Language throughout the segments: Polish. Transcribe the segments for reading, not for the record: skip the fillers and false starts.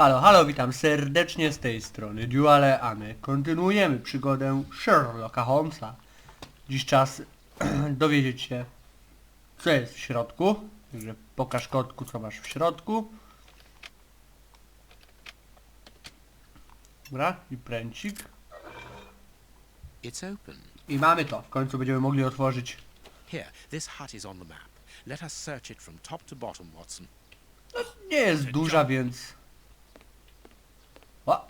Halo, halo, witam serdecznie z tej strony Duale, a my kontynuujemy przygodę Sherlocka Holmesa. Dziś czas dowiedzieć się, co jest w środku. Także pokaż kotku, co masz w środku. Dobra, i pręcik. I mamy to. W końcu będziemy mogli otworzyć. Here, this hut is on the map. Let us search it from top to bottom, Watson. No, nie jest duża, więc... O!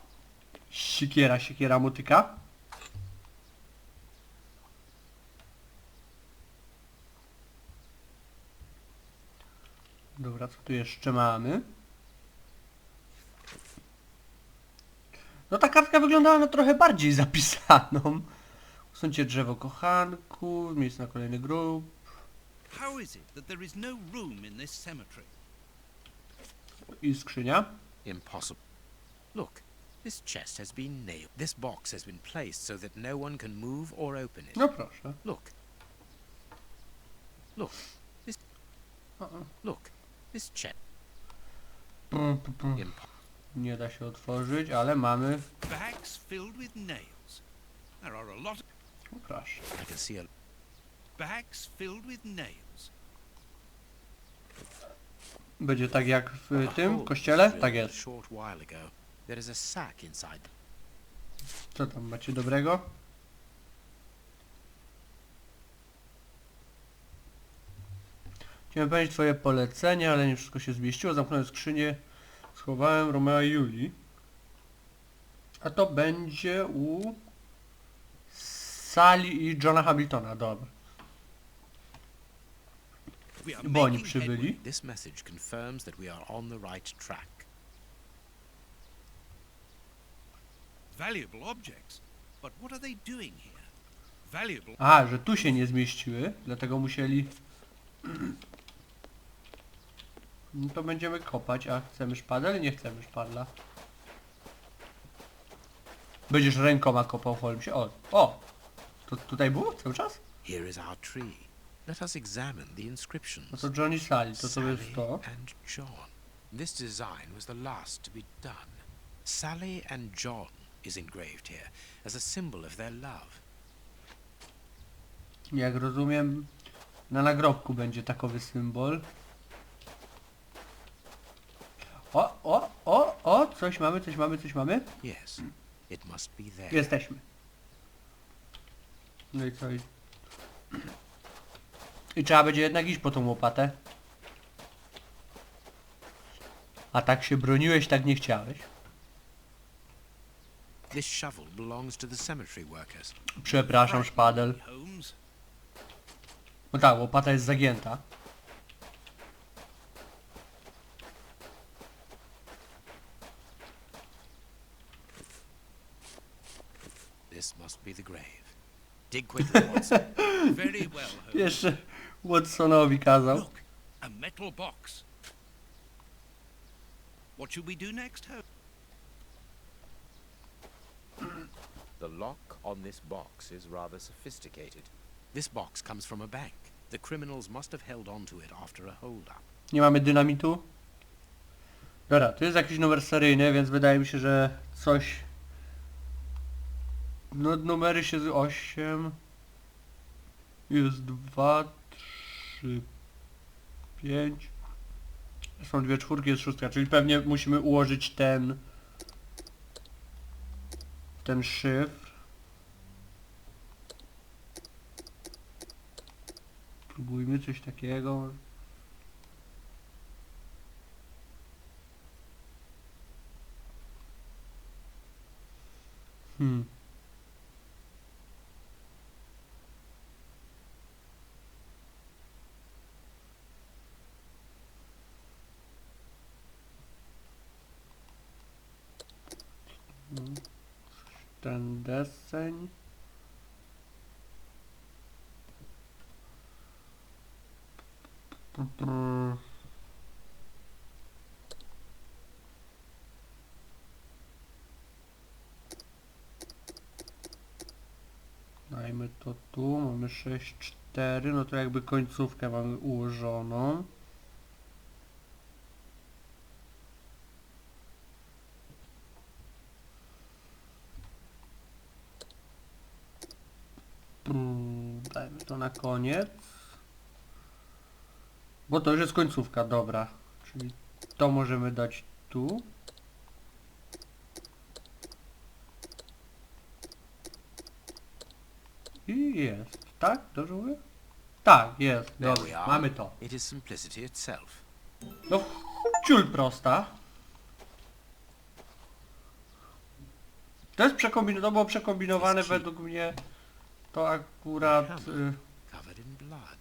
Siekiera motyka. Dobra, co tu jeszcze mamy? No ta kartka wyglądała na trochę bardziej zapisaną. Usuńcie drzewo kochanków, miejsce na kolejny grób. How is it that there is no room in this cemetery? I skrzynia. Impossible. Look, this chest has been nailed. This box has been placed so that no one can move or open it. No proszę. Look. Look. This. Look. This chest. Nie da się otworzyć, ale mamy... Bags filled with nails. There are a lot of No proszę. I can see a. bags filled with nails. Będzie tak jak w a tym hole kościele? drilled Tak a jest. short while ago. There is a sack inside. Co tam macie dobrego? Chciałem powiedzieć twoje polecenie, ale nie wszystko się zmieściło. Zamknąłem skrzynię. Schowałem Romea i Julii. A to będzie u... Sally i Johna Hamiltona. Dobra. We are Bo oni making przybyli. headway. This message confirms that we are on the right track. Valuable objects. But what are they doing here? Valuable. A, że tu się nie zmieściły, dlatego musieli... No to będziemy kopać, a chcemy szpadel? Nie chcemy szpadla. Będziesz rękoma kopał, Holmesie. O! To tutaj było cały czas? Here is our tree. Let us examine the inscriptions. No to John i Sally, to jest to. and John. This design was the last to be done. Sally and John is engraved here as a symbol of their love. Jak rozumiem, na nagrobku będzie takowy symbol. O! Coś mamy, coś mamy, coś mamy. Yes, it must be there. Jesteśmy. No i co? I trzeba będzie jednak iść po tą łopatę. A tak się broniłeś, tak nie chciałeś. This shovel belongs to the cemetery workers. Przepraszam, szpadel. Holmes. No tak, łopata jest zagięta. This must be the grave. Dig quickly, Watson. Very well, Holmes. Jeszcze Watsonowi kazał. Look, a metal box. What should we do next, Holmes? The lock on this box is rather sophisticated. This box comes from a bank. The criminals must have held on to it after a hold-up. Nie mamy dynamitu? Dobra, tu jest jakiś numer seryjny, więc wydaje mi się, że coś... No numery się z 8... Jest 2, 3, 5... Są dwie czwórki, jest szóstka, czyli pewnie musimy ułożyć ten szyfr. Próbujmy coś takiego. Ten deseń. Dajmy to tu, mamy 6, 4, no to jakby końcówkę mamy ułożoną. Dajmy to na koniec. Bo to już jest końcówka, dobra. Czyli to możemy dać tu. I jest. Tak? Dobrze mówię? Tak, jest. There we Dobrze, are. mamy to. It is simplicity itself. No, ciul prosta. To jest to było przekombinowane według mnie. To akurat... Covered in blood.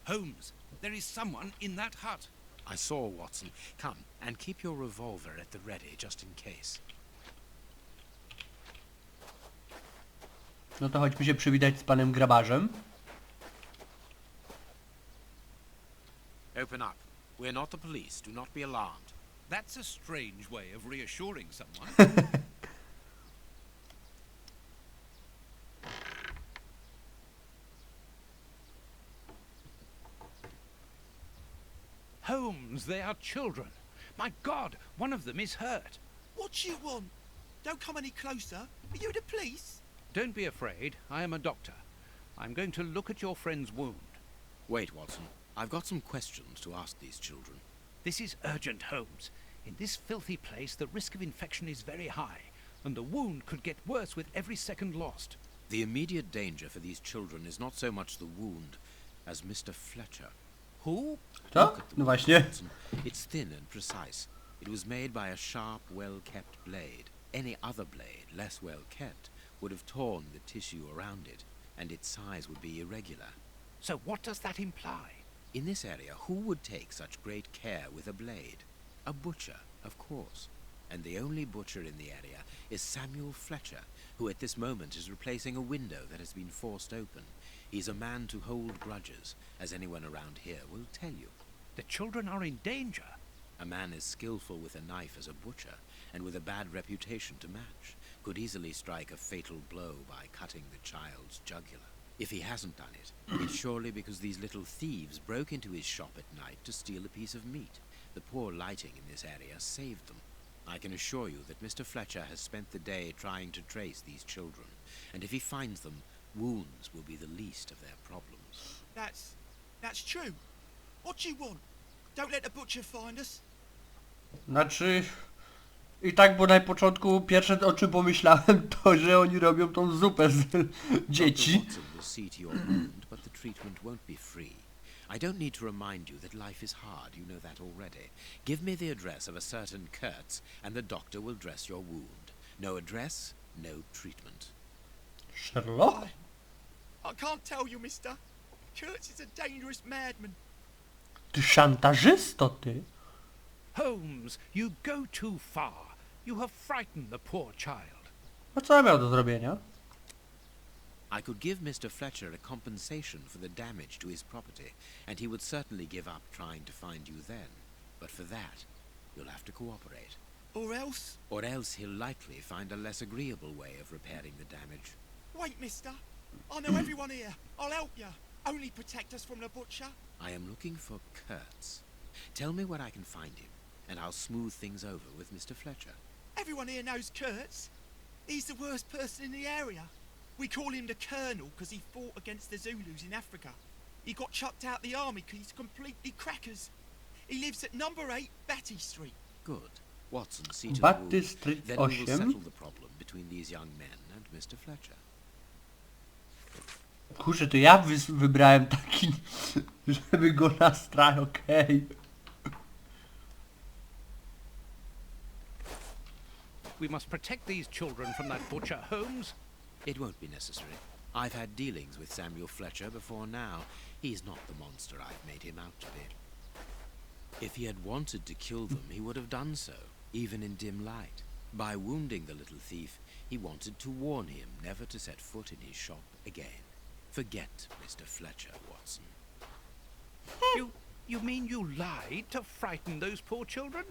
Holmes, there is someone in that hut. I saw, Watson. Come, and keep your revolver at the ready, just in case. No to chodźmy się przywitać z panem grabarzem. Open up. We're not the police. Do not be alarmed. That's a strange way of reassuring someone. Holmes, they are children. My God, one of them is hurt. What do you want? Don't come any closer. Are you the police? Don't be afraid. I am a doctor. I'm going to look at your friend's wound. Wait, Watson. I've got some questions to ask these children. This is urgent, Holmes. In this filthy place, the risk of infection is very high, and the wound could get worse with every second lost. The immediate danger for these children is not so much the wound as Mr. Fletcher. Who? Co? Look at the No wound, właśnie. Watson. It's thin and precise. It was made by a sharp, well-kept blade. Any other blade, less well-kept, would have torn the tissue around it, and its size would be irregular. So what does that imply? In this area, who would take such great care with a blade? A butcher, of course. And the only butcher in the area is Samuel Fletcher, who at this moment is replacing a window that has been forced open. He's a man to hold grudges, as anyone around here will tell you. The children are in danger. A man as skillful with a knife as a butcher, and with a bad reputation to match, could easily strike a fatal blow by cutting the child's jugular. If he hasn't done it, it's surely because these little thieves broke into his shop at night to steal a piece of meat. The poor lighting in this area saved them. I can assure you that Mr. Fletcher has spent the day trying to trace these children, and if he finds them, wounds will be the least of their problems. That's true. What do you want? Don't let the butcher find us. Znaczy... I tak, bo na początku pierwsze o czym pomyślałem to, że oni robią tą zupę z dzieci. Dr. Watson will see to your wound, but the treatment won't be free. I don't need to remind you that life is hard, you know that already. Give me the address of a certain Kurtz, and the doctor will dress your wound. No address, no treatment. Sherlock? I can't tell you, mister. Kurtz is a dangerous madman. Ty szantażysto, ty. Holmes, you go too far. You have frightened the poor child. A co ja miał do zrobienia? I could give Mr. Fletcher a compensation for the damage to his property, and he would certainly give up trying to find you then. But for that, you'll have to cooperate. Or else... Or else he'll likely find a less agreeable way of repairing the damage. Wait, mister. I know everyone here. I'll help you. Only protect us from the butcher. I am looking for Kurtz. Tell me where I can find him, and I'll smooth things over with Mr. Fletcher. Everyone here knows Kurtz. He's the worst person in the area. We call him the Colonel because he fought against the Zulus in Africa. He got chucked out the army because he's completely crackers. He lives at number 8 Batty Street. Good. Watson, see to the Batty wound. Street Then we will 8. settle the problem between these young men and Mr. Fletcher. Kurczę, to ja wybrałem taki, żeby go nastrać, okej. We must protect these children from that butcher, Holmes. It won't be necessary. I've had dealings with Samuel Fletcher before now. He's not the monster I've made him out to be. If he had wanted to kill them, he would have done so, even in dim light. By wounding the little thief, he wanted to warn him never to set foot in his shop again. Forget Mr. Fletcher, Watson. You mean you lied to frighten those poor children?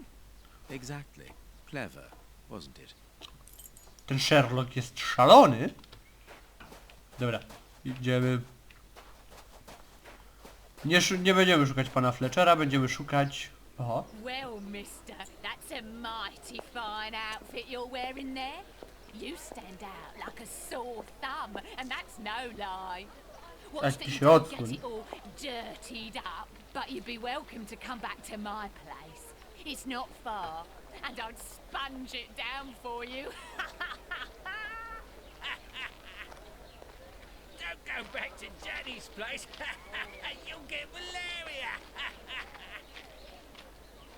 Exactly. Clever, wasn't it? Ten Sherlock jest szalony. Dobra, idziemy. Nie będziemy szukać pana Fletchera, będziemy szukać... Oho. Well, mister, that's a mighty fine outfit you're wearing there. You stand out like a sore thumb, and that's no lie. What's that you don't get it all dirtied up, but you'd be welcome to come back to my place. It's not far, and I'd sponge it down for you. Don't go back to Daddy's place. You'll get malaria.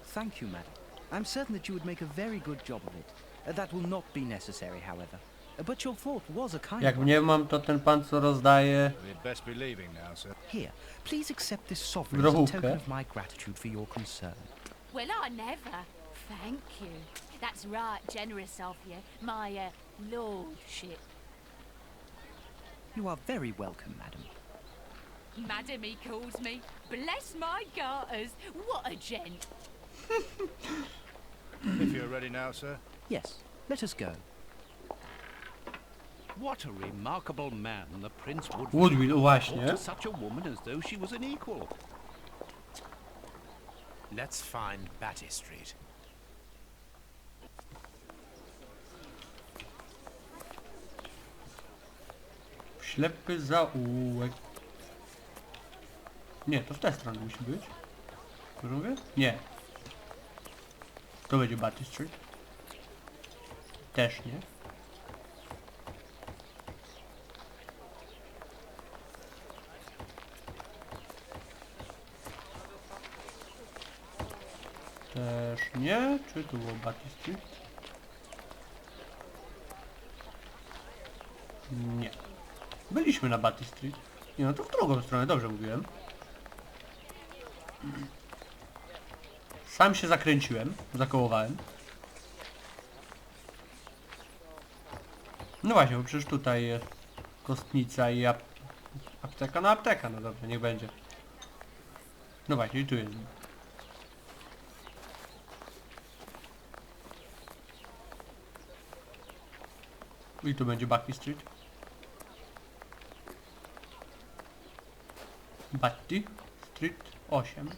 Thank you, madam. I'm certain that you would make a very good job of it. That will not be necessary, however. But your thought was a kind Jak one. nie mam, to ten pan co rozdaje We'd best be leaving now, sir. Here, please accept this sovereign as a grochówkę. token of my gratitude for your concern. Well, I never. Thank you. That's right generous of you, my lordship. You are very welcome, madam. Madam, he calls me. Bless my garters. What a gent. If you're ready now, sir. Yes, let us go. What a remarkable man the prince would Woodville, talk właśnie. to such a woman as though she was an equal. Let's find Batty Street. Ślepy zaułek. Nie, to w tę stronę musi być. Dobrze mówię? Nie. To będzie Batty Street. Też nie. Też nie. Czy tu było Batty Street? Nie. Byliśmy na Batty Street. Nie, no to w drugą stronę, dobrze mówiłem. Sam się zakręciłem, zakołowałem. No właśnie, bo przecież tutaj jest kostnica i apteka, no apteka, no dobrze, niech będzie. No właśnie, i tu jest. I tu będzie Batty Street. Batty Street 8.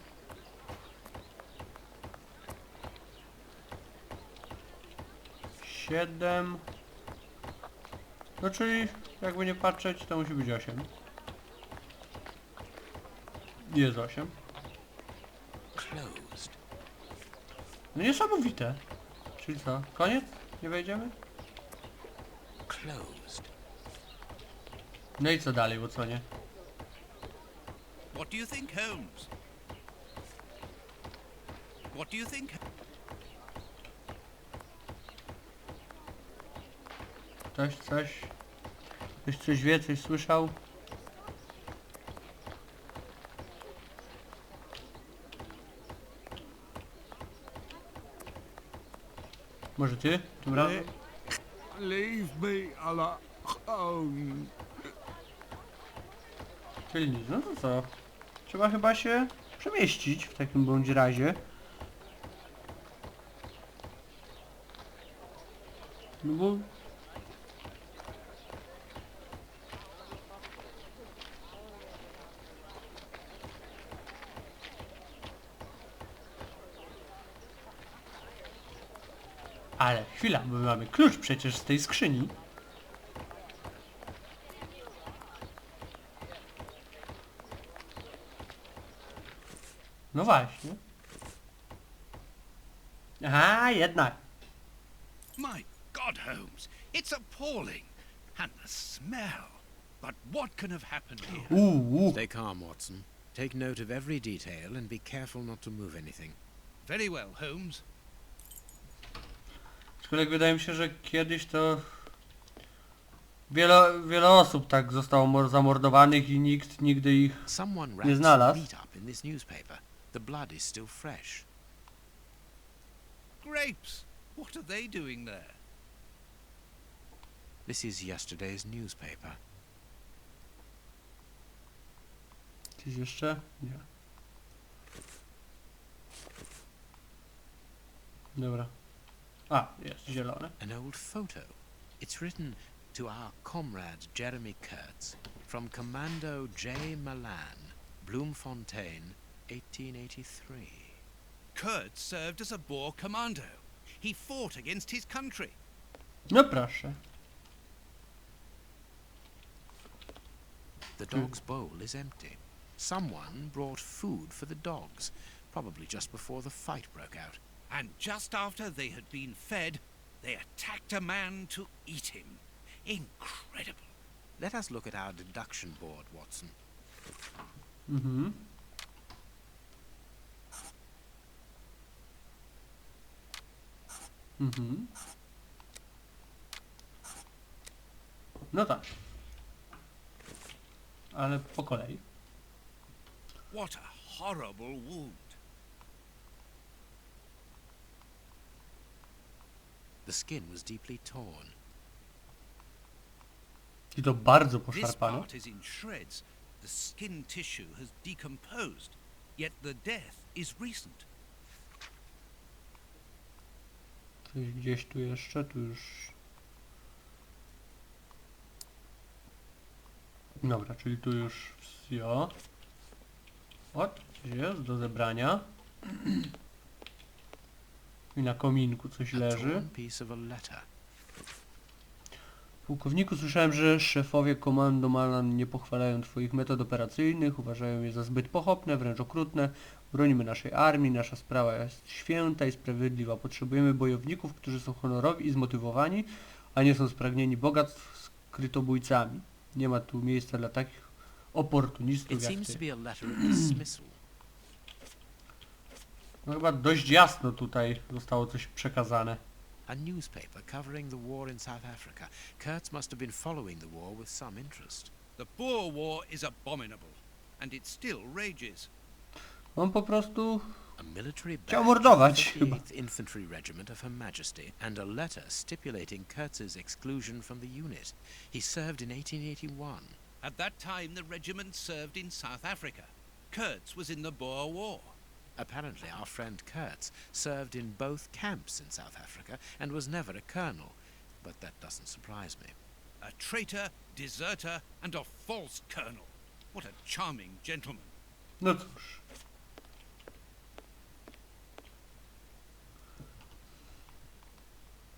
Siedem. No czyli jakby nie patrzeć, to musi być 8. Jest 8. Closed. No niesamowite. Czyli co? Koniec? Nie wejdziemy? Closed. No i co dalej, Watsonie? What do you think, Holmes? What do you think? Ktoś coś wie, coś słyszał? Może ty? Tym razem? Leave me alone. Czyli nic, no to co? Trzeba chyba się przemieścić w takim bądź razie. No bo... Ale chwila, bo my mamy klucz przecież z tej skrzyni. No właśnie. Aha, jednak. My God, Holmes, it's appalling. And the smell. But what can have happened here? Stay calm, Watson. Take note of every detail and be careful not to move anything. Very well, Holmes. Aczkolwiek wydaje mi się, że kiedyś to wiele osób tak zostało zamordowanych i nikt nigdy ich... Someone Nie wrapped some znalazł. meat up in this newspaper. The blood is still fresh. Grapes. What are they doing there? This is yesterday's newspaper. Coś jeszcze? Nie. Dobra. A, jest zielone. An old photo. It's written to our comrade Jeremy Kurtz from Commando J. Malan, Bloemfontein, 1883. Kurt served as a Boer commando. He fought against his country. No proszę. The dog's bowl is empty. Someone brought food for the dogs, probably just before the fight broke out. And just after they had been fed, they attacked a man to eat him. Incredible. Let us look at our deduction board, Watson. Mhm. Mhm. No tak. Ale po kolei. What a horrible wound. The skin was deeply torn. I to bardzo This poszarpane. part is in shreds. The skin tissue has decomposed, yet the death is recent. Coś gdzieś tu jeszcze, tu już... Dobra, czyli tu już wsio. O, coś jest do zebrania. I na kominku coś A leży. torn piece of a letter. Pułkowniku, słyszałem, że szefowie komando Malan nie pochwalają twoich metod operacyjnych, uważają je za zbyt pochopne, wręcz okrutne. Bronimy naszej armii, nasza sprawa jest święta i sprawiedliwa. Potrzebujemy bojowników, którzy są honorowi i zmotywowani, a nie są spragnieni bogactw skrytobójcami. Nie ma tu miejsca dla takich oportunistów It jak seems to ty. be a letter of dismissal. No chyba dość jasno tutaj zostało coś przekazane. A newspaper covering the war in South Africa. Kurtz must have been following the war with some interest. The Boer War is abominable, and it still rages. On po prostu... A military Chciał badge mordować of the chyba. 58th Infantry Regiment of Her Majesty, and a letter stipulating Kurtz's exclusion from the unit. He served in 1881. At that time, the regiment served in South Africa. Kurtz was in the Boer War. Apparently our friend Kurtz served in both camps in South Africa and was never a colonel, but that doesn't surprise me. A traitor, deserter, and a false colonel. What a charming gentleman. No cóż.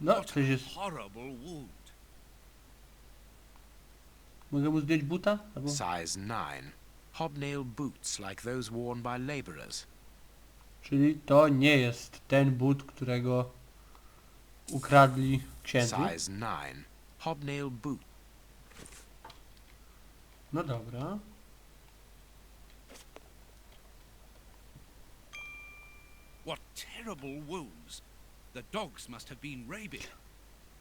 No, What coś a jest... horrible wound. Mogę mu zdjąć buta? Albo... Size 9. Hobnail boots like those worn by labourers. Czyli to nie jest ten but, którego ukradli księdzu. Size 9. Hobnail boot. No dobra. What terrible wounds. The dogs must have been rabid.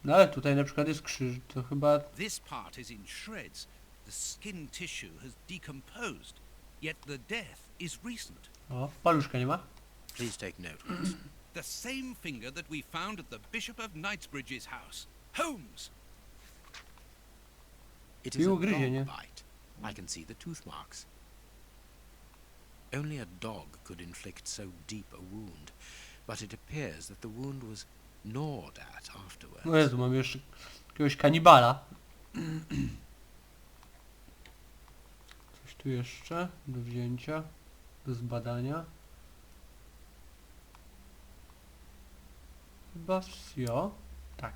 No ale tutaj na przykład jest krzyż, to chyba... This part is in shreds. The skin tissue has decomposed, yet the death is recent. O, paluszka nie ma? Please take note, Watson. The same finger that we found at the Bishop of Knightsbridge's house. Holmes! It is a dog ugryzienie. bite. I can see the tooth marks. Only a dog could inflict so deep a wound, but it appears that the wound was gnawed at afterwards. O Jezu, mam jeszcze jakiegoś kanibala. Coś tu jeszcze do wzięcia, do zbadania. Chyba wsio. Tak.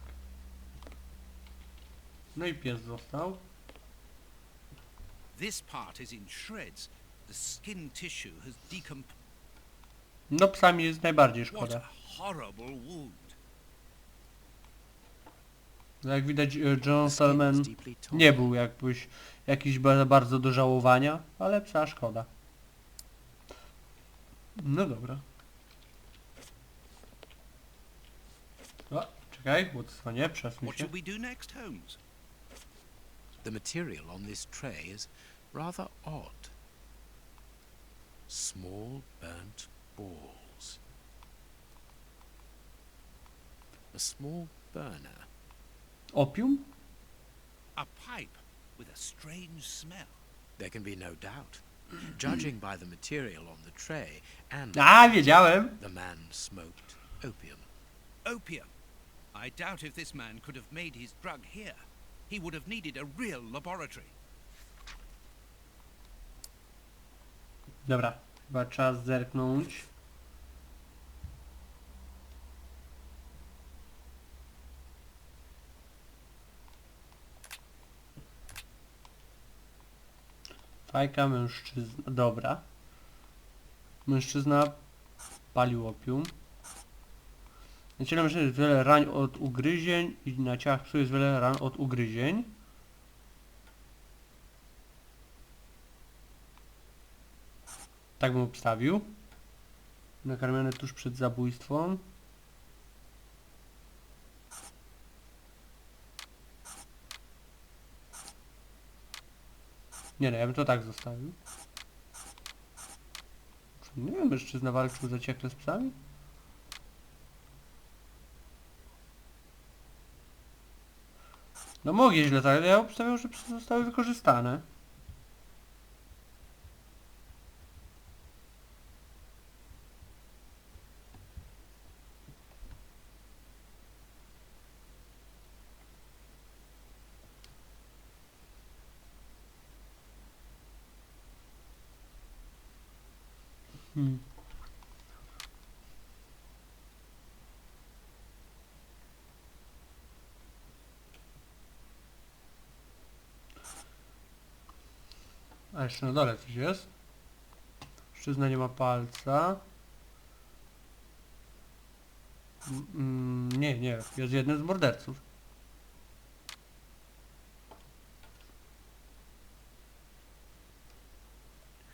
No i pies został. This part is in shreds. The skin tissue has decomposed. No psami jest najbardziej What szkoda. a horrible wound. No jak widać The skin Gentleman was deeply torn. nie był jakbyś jakiś bardzo do żałowania, ale psa szkoda. No dobra. O, czekaj, bo to nie, przesuń What się. should we do next, Holmes? The material on this tray is rather odd. Small burnt balls. A small burner. Opium? A pipe with a strange smell. There can be no doubt. Judging by the material on the tray and A, wiedziałem! the man smoked opium. Opium. I doubt if this man could have made his drug here. He would have needed a real laboratory. Dobra, chyba czas zerknąć. Fajka mężczyzna. Dobra. Mężczyzna palił opium. Na ciele mężczyzny jest wiele rań od ugryzień i na ciałach psów jest wiele ran od ugryzień. Tak bym obstawił. Nakarmiony tuż przed zabójstwem. Nie no, ja bym to tak zostawił. Nie wiem, mężczyzna walczył zaciekle z psami? No mogę źle tak, ale ja obstawiam, że psy zostały wykorzystane. A jeszcze na dole coś jest. Mężczyzna nie ma palca. Nie, jest jeden z morderców.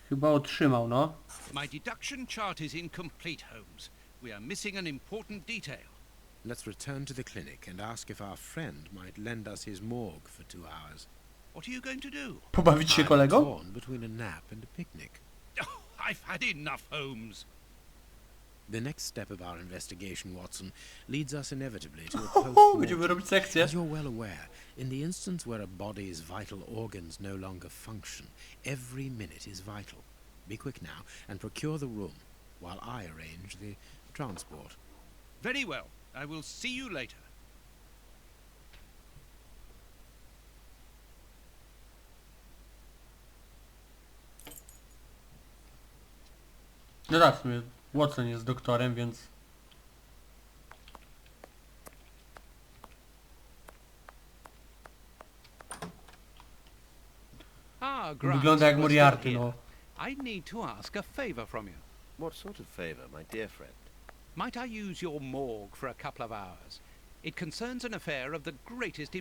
Chyba otrzymał, no. My deduction chart is incomplete, Holmes. We are missing an important detail. Let's return to the clinic and ask if our friend might lend us his morgue for 2 hours. What are you going to do? Pobawić się I'm kolego? torn between a nap and a picnic. Oh, I've had enough, Holmes. The next step of our investigation, Watson, leads us inevitably to a Będziemy post-mortem. robić sekcję. As you're well aware, in the instance where a body's vital organs no longer function, every minute is vital. Be quick now and procure the room while I arrange the transport. Very well. I will see you later. No tak, w sumie Watson jest doktorem, więc... Grant, Wygląda jak you are Moriarty, still no. here. I need to ask a favor from you. What sort of favor, my dear friend? Might I use your morgue for a couple of hours? It concerns an affair of the greatest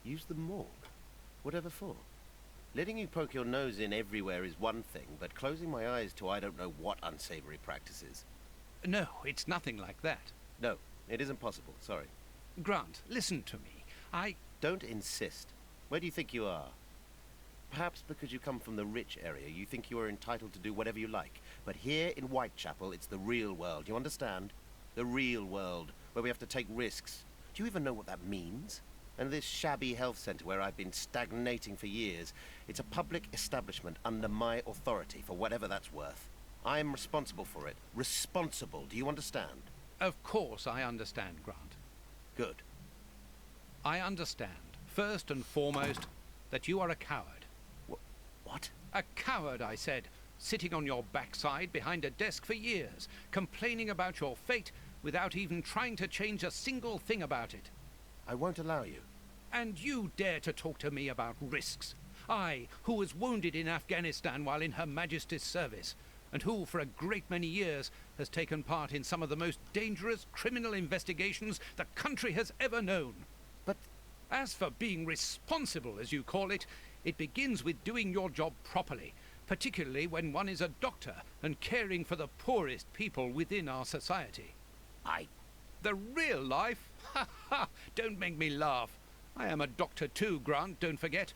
Use the morgue? Whatever for? Letting you poke your nose in everywhere is one thing, but closing my eyes to I don't know what unsavory practices. No, it's nothing like that. No, it isn't possible, sorry. Grant, listen to me. Don't insist. Where do you think you are? Perhaps because you come from the rich area, you think you are entitled to do whatever you like. But here in Whitechapel, it's the real world, you understand? The real world, where we have to take risks. Do you even know what that means? And this shabby health centre where I've been stagnating for years, it's a public establishment under my authority, for whatever that's worth. I am responsible for it. Responsible, do you understand? Of course I understand, Grant. Good. I understand, first and foremost, that you are a coward. What? A coward, I said, sitting on your backside behind a desk for years, complaining about your fate without even trying to change a single thing about it. I won't allow you. And you dare to talk to me about risks? I, who was wounded in Afghanistan while in Her Majesty's service, and who, for a great many years, has taken part in some of the most dangerous criminal investigations the country has ever known. But... As for being responsible, as you call it, it begins with doing your job properly, particularly when one is a doctor and caring for the poorest people within our society. The real life? Ha ha! Don't make me laugh. I am a doctor too, Grant, don't forget.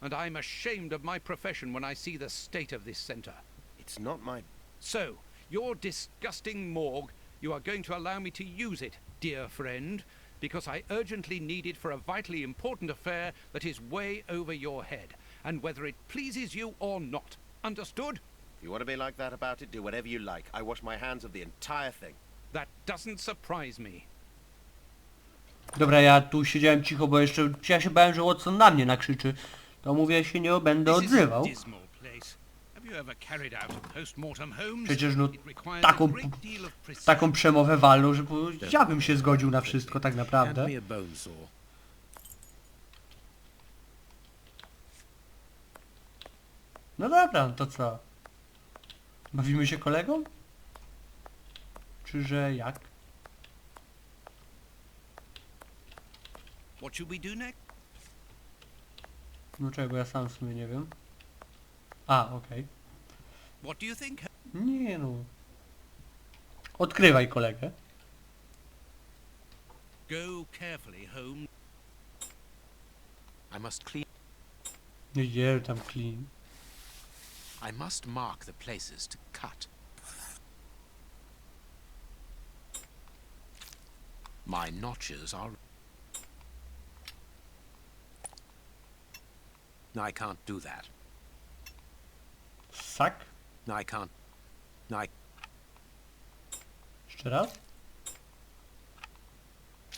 And I'm ashamed of my profession when I see the state of this centre. It's not my... So, your disgusting morgue, you are going to allow me to use it, dear friend, because I urgently need it for a vitally important affair that is way over your head, and whether it pleases you or not. Understood? If you want to be like that about it, do whatever you like. I wash my hands of the entire thing. That doesn't surprise me. Dobra, ja tu siedziałem cicho, bo jeszcze ja się bałem, że Watson na mnie nakrzyczy. To mówię, się nie będę This is a odzywał. dismal place. Have you ever carried out a post-mortem, Holmes? Przecież no It requires taką, a great deal of precision. taką przemowę walną, że ja bym się zgodził na wszystko tak naprawdę. Hand me a bone saw. No dobra, no to co? Bawimy się kolegą? Czy że jak? What should we do next? No czego, ja sam w sumie nie wiem. A, okej. What do you think? Nie no. Odkrywaj kolegę. Go carefully, Holmes. I must clean. Nie, tam clean. I must mark the places to cut. My notches are... No, I can't do that. Sak? No, I can't. No, Jeszcze raz?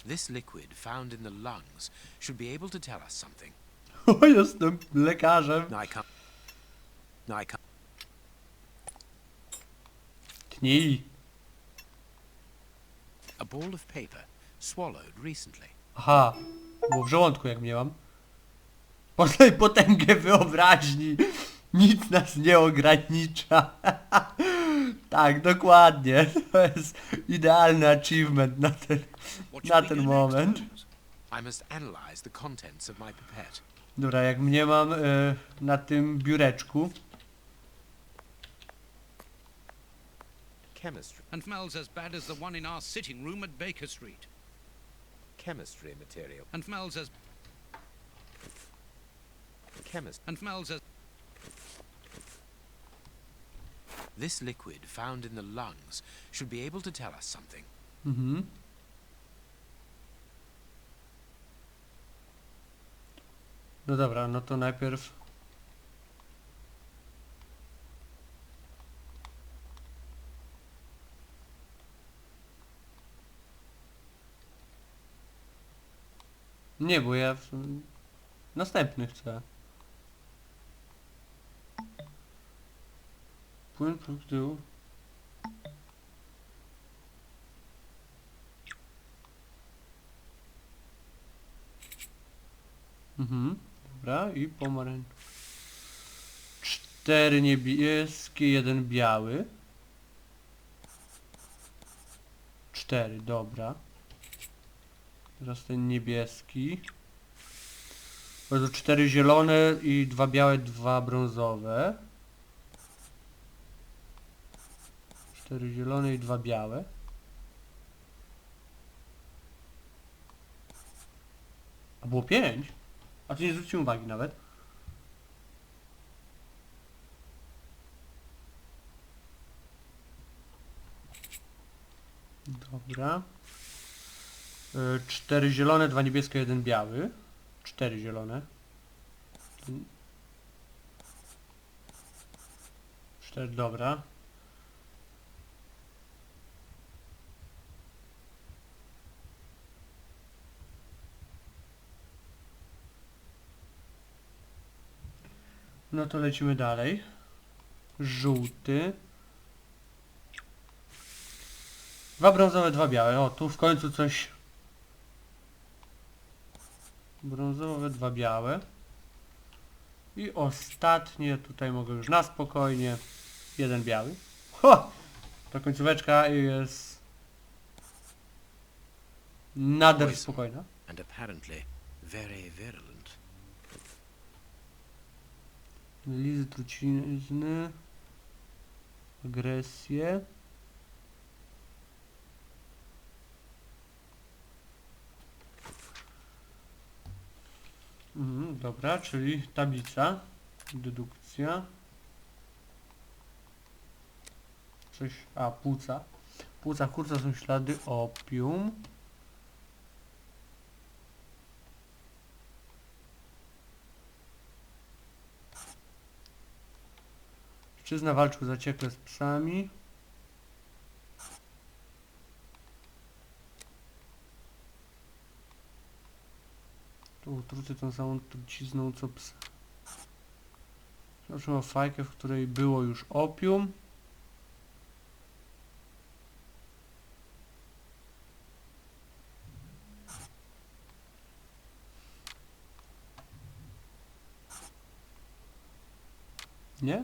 This liquid found in the lungs should be able to tell us something. O, jestem lekarzem. No, I can't. No, I can't. Tnij. A ball of paper swallowed recently. Aha. Było w żołądku jak miałam. Poznaj potęgę wyobraźni. Nic nas nie ogranicza. Tak, dokładnie. To jest idealny achievement na ten, What na should we ten do moment. next, Holmes? I must analyze the contents of my pipette. Dobra, jak mnie mam na tym biureczku. Chemistry. And smells as bad as the one in our sitting room at Baker Street. Chemistry material. And smells as... Chemistry. This liquid found in the lungs should be able to tell us something. Mhm. No dobra, no to najpierw... Nie, bo ja... Następny chcę. Płyn w dół. Mhm, dobra, i pomarańcz. 4 niebieskie, 1 biały. 4, dobra. Teraz ten niebieski. To 4 zielone i 2 białe, 2 brązowe. 4 zielone i 2 białe. A było 5? A tu nie zwróciłem uwagi nawet. Dobra. 4 zielone, 2 niebieskie, 1 biały. 4 zielone. 4, dobra. No to lecimy dalej. Żółty. 2 brązowe, 2 białe. O, tu w końcu coś... Brązowe, 2 białe. I ostatnie, tutaj mogę już na spokojnie. 1 biały. Ho! Ta końcóweczka jest... nader spokojna. And apparently very virulent. Lizy, trucizny. Agresję. Dobra, czyli tablica. Dedukcja. Coś... A, płuca. W płucach kurca są ślady opium. Mężczyzna walczył zaciekle z psami. Tu utruty tą samą trucizną co ps. Otrzymał fajkę, w której było już opium. Nie?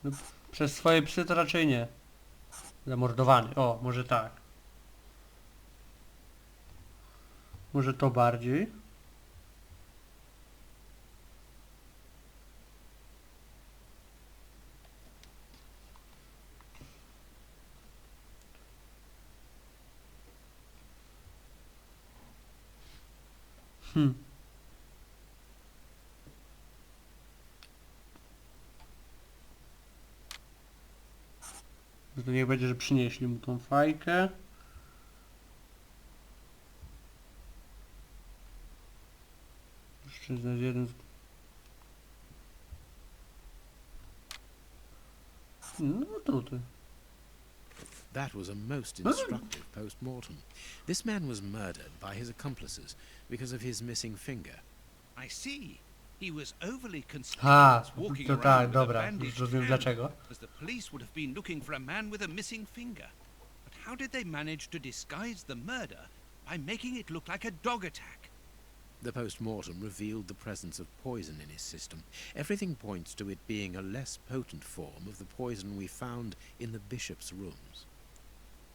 No, przez swoje psy to raczej nie. Zamordowany. O, może tak. Może to bardziej. No to niech będzie, że przynieśli mu tą fajkę. Jeszcze jest jeden. No truty. That was a most instructive post-mortem. This man was murdered by his accomplices because of his missing finger. I see. He was overly Ha, conspicuous walking to around tak, with dobra, a już bandaged rozumiem hand, dlaczego. as the police would have been looking for a man with a missing finger. But how did they manage to disguise the murder by making it look like a dog attack? The post-mortem revealed the presence of poison in his system. Everything points to it being a less potent form of the poison we found in the bishop's rooms.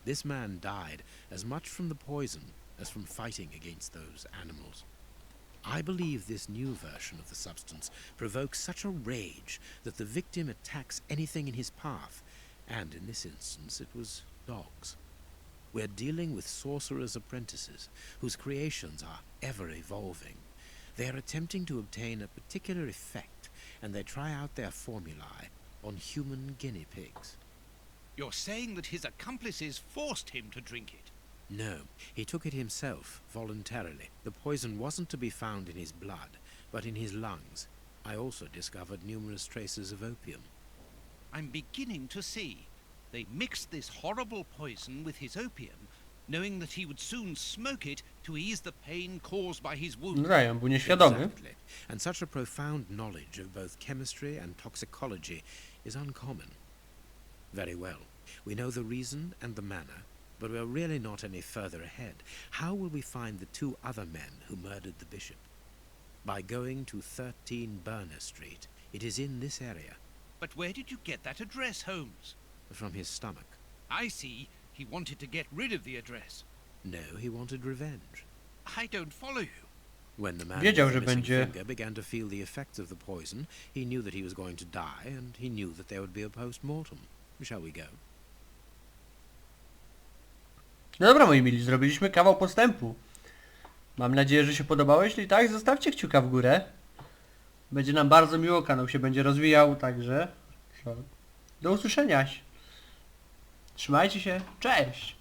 This man died as much from the poison as from fighting against those animals. I believe this new version of the substance provokes such a rage that the victim attacks anything in his path, and in this instance it was dogs. We're dealing with sorcerers' apprentices, whose creations are ever evolving. They are attempting to obtain a particular effect, and they try out their formulae on human guinea pigs. You're saying that his accomplices forced him to drink it? No, he took it himself, voluntarily. The poison wasn't to be found in his blood, but in his lungs. I also discovered numerous traces of opium. I'm beginning to see. They mixed this horrible poison with his opium, knowing that he would soon smoke it to ease the pain caused by his wound. Zajem, był nieświadomy. Exactly. And such a profound knowledge of both chemistry and toxicology is uncommon. Very well. We know the reason and the manner, but we're really not any further ahead. How will we find the two other men who murdered the bishop? By going to 13 Burner Street. It is in this area. But where did you get that address, Holmes? From his stomach. I see. He wanted to get rid of the address. No, he wanted revenge. I don't follow you. When the man Wiedział, with że the missing będzie. finger began to feel the effects of the poison, he knew that he was going to die, and he knew that there would be a post-mortem. Shall we go? No dobra, moi mili, zrobiliśmy kawał postępu. Mam nadzieję, że się podobało. Jeśli tak, zostawcie kciuka w górę. Będzie nam bardzo miło, kanał się będzie rozwijał, także do usłyszenia. Trzymajcie się, cześć!